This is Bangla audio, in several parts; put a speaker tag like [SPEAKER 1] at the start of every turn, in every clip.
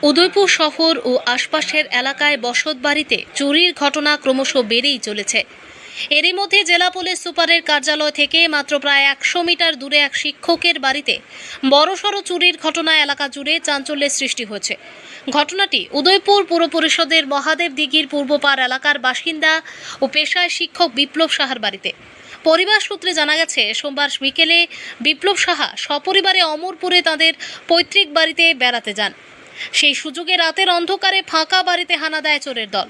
[SPEAKER 1] উদয়পুর শহর ও আশপাশের এলাকায় বসতবাড়িতে চুরির ঘটনা ক্রমশ বেড়েই চলেছে। এরই মধ্যে জেলা পুলিশ সুপারের কার্যালয় থেকে মাত্র প্রায় 100 মিটার দূরে এক শিক্ষকের বাড়িতে বড়সড় চুরির ঘটনায় এলাকা জুড়ে চাঞ্চল্যের সৃষ্টি হয়েছে। ঘটনাটি উদয়পুর পুর পরিষদের মহাদেব দিঘির পূর্বপাড় এলাকার বাসিন্দা ও পেশায় শিক্ষক বিপ্লব সাহার বাড়িতে। পরিবার সূত্রে জানা গেছে, সোমবার বিকেলে বিপ্লব সাহা সপরিবারে অমরপুরে তাদের পৈতৃক বাড়িতে বেড়াতে যান। সেই সুযোগে রাতের অন্ধকারে ফাঁকা বাড়িতে হানা দেয় চোরের দল।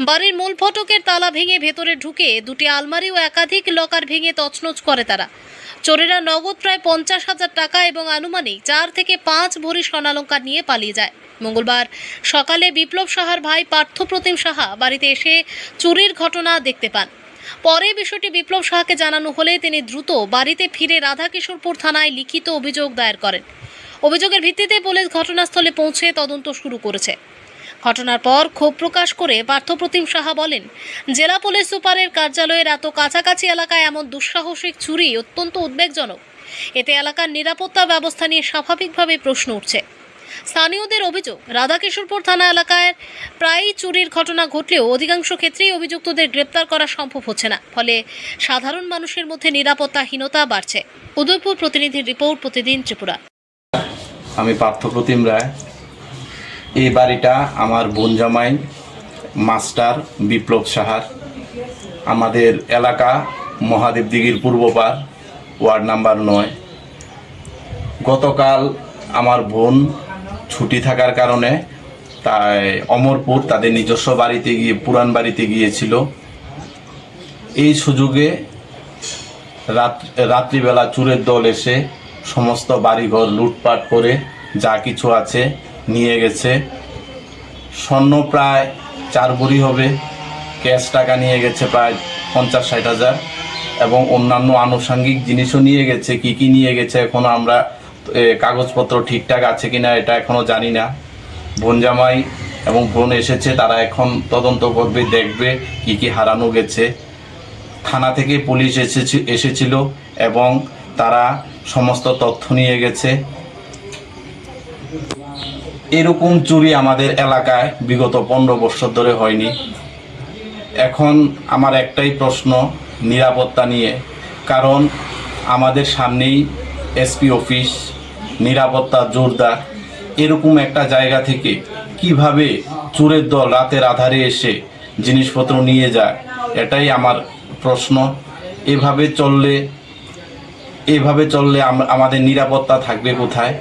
[SPEAKER 1] বাড়ির মূল ফটকের তালা ভেঙে ভেতরে ঢুকে দুটি আলমারি ও একাধিক লকার ভেঙে তছনছ করে তারা। চোরেরা নগদ প্রায় 50,000 টাকা এবং আনুমানিক 4 থেকে 5 ভরি স্বর্ণালংকার নিয়ে পালিয়ে যায়। মঙ্গলবার সকালে বিপ্লব সাহার ভাই পার্থপ্রতিম সাহা বাড়িতে এসে চুরির ঘটনা দেখতে পান। পরে বিষয়টি বিপ্লব সাহাকে জানানো হলে তিনি দ্রুত বাড়িতে ফিরে রাধাকিশোরপুর থানায় লিখিত অভিযোগ দায়ের করেন। অভিযোগের ভিত্তিতে পুলিশ ঘটনাস্থলে পৌঁছে তদন্ত শুরু করেছে। ঘটনার পর ক্ষোভ প্রকাশ করে পার্থপ্রতিম সাহা বলেন, জেলা পুলিশ সুপারের কার্যালয়ের এত কাছাকাছি এলাকায় এমন দুঃসাহসিক চুরি অত্যন্ত উদ্বেগজনক। এতে এলাকার নিরাপত্তা ব্যবস্থা নিয়ে স্বাভাবিকভাবে প্রশ্ন উঠছে। স্থানীয়দের অভিযোগ, রাধাকিশোরপুর থানা এলাকায় প্রায়ই চুরির ঘটনা ঘটলেও অধিকাংশ ক্ষেত্রেই অভিযুক্তদের গ্রেপ্তার করা সম্ভব হচ্ছে না। ফলে সাধারণ মানুষের মধ্যে নিরাপত্তাহীনতা বাড়ছে। উদয়পুর প্রতিনিধির রিপোর্ট, প্রতিদিন ত্রিপুরা।
[SPEAKER 2] আমি পার্থপ্রতিম রায়। এই বাড়িটা আমার বোন জামাই মাস্টার বিপ্লব সাহার। আমাদের এলাকা মহাদেব দিঘির পূর্বপাড়, ওয়ার্ড নাম্বার 9। গতকাল আমার বোন ছুটি থাকার কারণে তাই অমরপুর তাদের নিজস্ব বাড়িতে গিয়ে পুরান বাড়িতে গিয়েছিল। এই সুযোগে রাত্রিবেলা চোরের দল এসে সমস্ত বাড়িঘর লুটপাট করে যা কিছু আছে নিয়ে গেছে। স্বর্ণ প্রায় 4 ভরি হবে, ক্যাশ টাকা নিয়ে গেছে প্রায় 50-60 হাজার এবং অন্যান্য আনুষঙ্গিক জিনিসও নিয়ে গেছে। কি কি নিয়ে গেছে এখনো আমরা কাগজপত্র ঠিকঠাক আছে কিনা এটা এখনো জানি না। বোন জামাই এবং বোন এসেছে, তারা এখন তদন্ত করবে, দেখবে কি কি হারানো গেছে। থানা থেকে পুলিশ এসেছিল এবং তারা সমস্ত তথ্য নিয়ে গেছে। এরকম চুরি আমাদের এলাকায় বিগত 15 বছর ধরে হয়নি। এখন আমার একটাই প্রশ্ন নিরাপত্তা নিয়ে, কারণ আমাদের সামনেই এসপি অফিস, নিরাপত্তা জোরদার। এরকম একটা জায়গা থেকে কিভাবে চোরের দল রাতের আধারে এসে জিনিসপত্র নিয়ে যায়, এটাই আমার প্রশ্ন। এভাবে চললে আমাদের নিরাপত্তা থাকবে কোথায়?